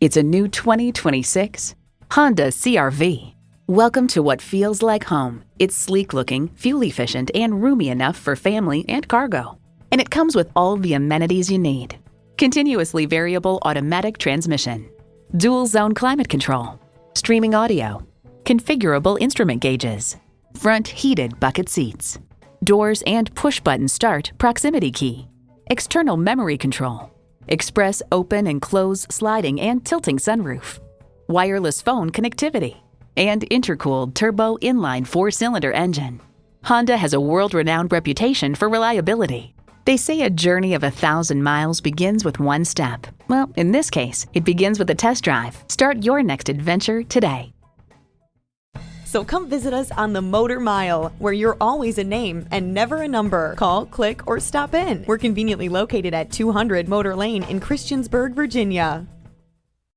It's a new 2026 Honda CR-V. Welcome to what feels like home. It's sleek-looking, fuel-efficient, and roomy enough for family and cargo. And it comes with all the amenities you need. Continuously variable automatic transmission, dual-zone climate control, streaming audio, configurable instrument gauges, front heated bucket seats, doors and push-button start proximity key, external memory control, express open and close sliding and tilting sunroof, wireless phone connectivity, and intercooled turbo inline 4-cylinder engine. Honda has a world-renowned reputation for reliability. They say a journey of 1,000 miles begins with one step. Well, in this case, it begins with a test drive. Start your next adventure today. So come visit us on the Motor Mile, where you're always a name and never a number. Call, click, or stop in. We're conveniently located at 200 Motor Lane in Christiansburg, Virginia.